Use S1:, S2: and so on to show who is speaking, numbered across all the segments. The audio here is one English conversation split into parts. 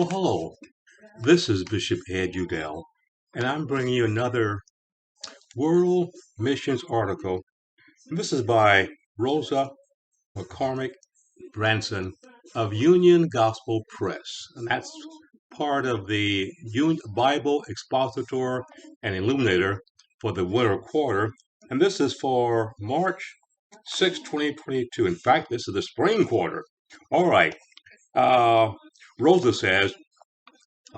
S1: Well, hello. This is Bishop Udell, and I'm bringing you another World Missions article. This is by Rosa, McCormick, Branson of Union Gospel Press, and that's part of the Bible Expositor and Illuminator for the winter quarter. And this is for March 6, 2022. In fact, this is the spring quarter. All right. Uh, Rosa says,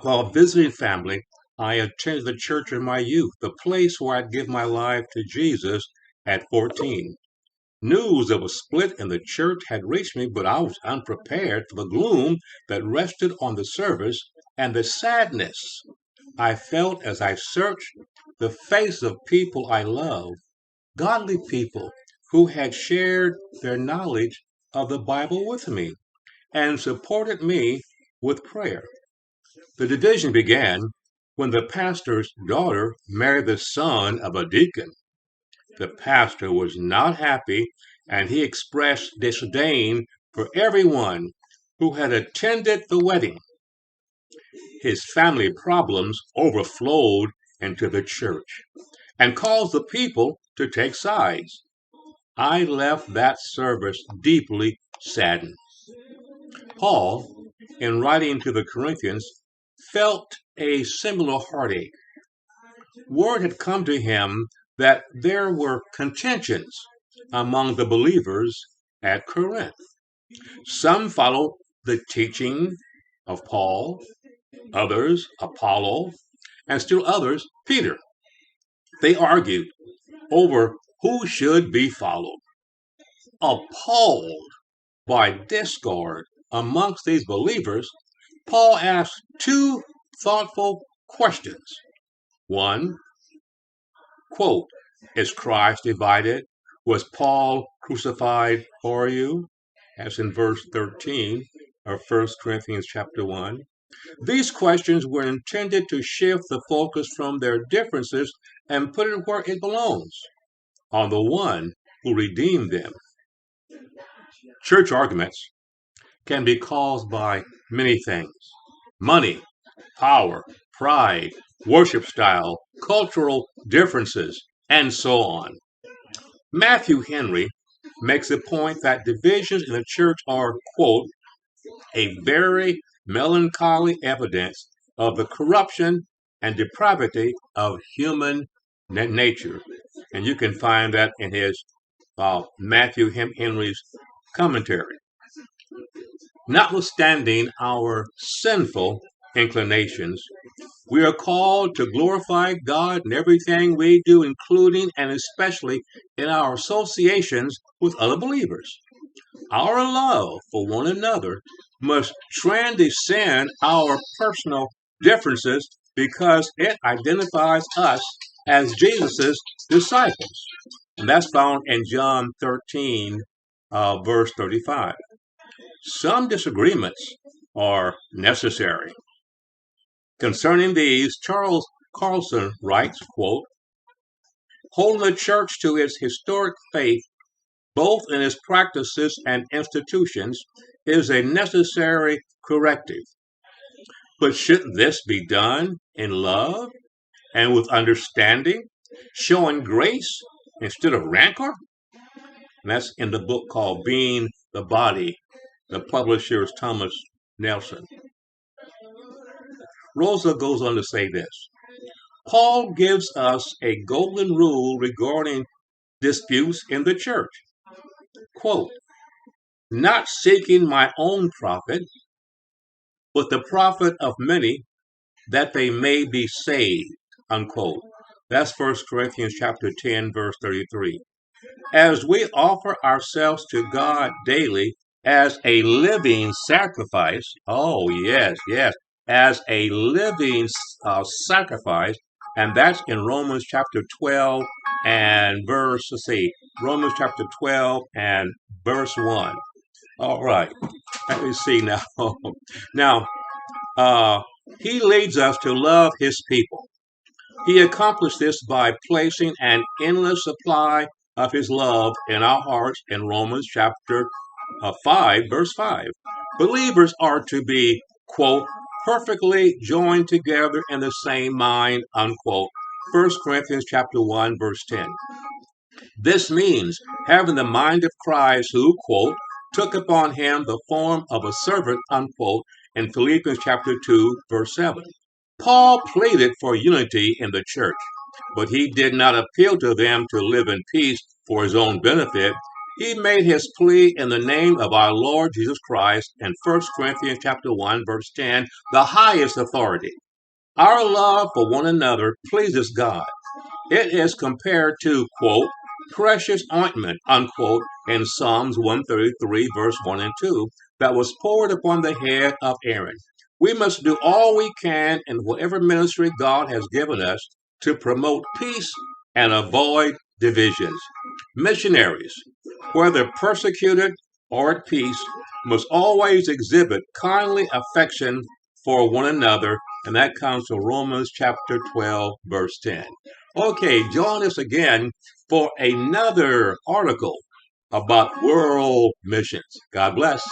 S1: while visiting family, I attended the church in my youth, the place where I'd give my life to Jesus at 14. News of a split in the church had reached me, but I was unprepared for the gloom that rested on the service and the sadness I felt as I searched the face of people I loved, godly people who had shared their knowledge of the Bible with me and supported me with prayer. The division began when the pastor's daughter married the son of a deacon. The pastor was not happy, and he expressed disdain for everyone who had attended the wedding. His family problems overflowed into the church and caused the people to take sides. I left that service deeply saddened. Paul, in writing to the Corinthians, felt a similar heartache. Word had come to him that there were contentions among the believers at Corinth. Some followed the teaching of Paul, others Apollo, and still others Peter. They argued over who should be followed. Appalled by discord amongst these believers, Paul asked two thoughtful questions. One, quote, is Christ divided? Was Paul crucified for you? As in verse 13 of 1 Corinthians chapter 1. These questions were intended to shift the focus from their differences and put it where it belongs, on the one who redeemed them. Church arguments can be caused by many things: money, power, pride, worship style, cultural differences, and so on. Matthew Henry makes the point that divisions in the church are, quote, a very melancholy evidence of the corruption and depravity of human nature. And you can find that in his Matthew Henry's commentary. Notwithstanding our sinful inclinations, we are called to glorify God in everything we do, including and especially in our associations with other believers. Our love for one another must transcend our personal differences because it identifies us as Jesus' disciples. And that's found in John 13, verse 35. Some disagreements are necessary. Concerning these, Charles Carlson writes, quote, holding the church to its historic faith, both in its practices and institutions, is a necessary corrective. But shouldn't this be done in love and with understanding, showing grace instead of rancor? And that's in the book called Being the Body. The publisher is Thomas Nelson. Rosa goes on to say this. Paul gives us a golden rule regarding disputes in the church. Quote, not seeking my own profit, but the profit of many, that they may be saved, unquote. That's 1 Corinthians chapter 10, verse 33. As we offer ourselves to God daily as a living sacrifice, oh, yes, as a living sacrifice, and that's in Romans chapter 12 and Romans chapter 12 and verse 1. All right, let me see now. Now, he leads us to love his people. He accomplished this by placing an endless supply of his love in our hearts in Romans chapter 5, verse 5. Believers are to be, quote, perfectly joined together in the same mind, unquote. 1 Corinthians chapter 1, verse 10. This means having the mind of Christ who, quote, took upon him the form of a servant, unquote, in Philippians chapter 2, verse 7. Paul pleaded for unity in the church, but he did not appeal to them to live in peace for his own benefit. He made his plea in the name of our Lord Jesus Christ in 1 Corinthians chapter 1, verse 10, the highest authority. Our love for one another pleases God. It is compared to, quote, precious ointment, unquote, in Psalms 133, verse 1 and 2, that was poured upon the head of Aaron. We must do all we can in whatever ministry God has given us to promote peace and avoid divisions. Missionaries, whether persecuted or at peace, must always exhibit kindly affection for one another, and that comes from Romans chapter 12, verse 10. Okay, join us again for another article about world missions. God bless.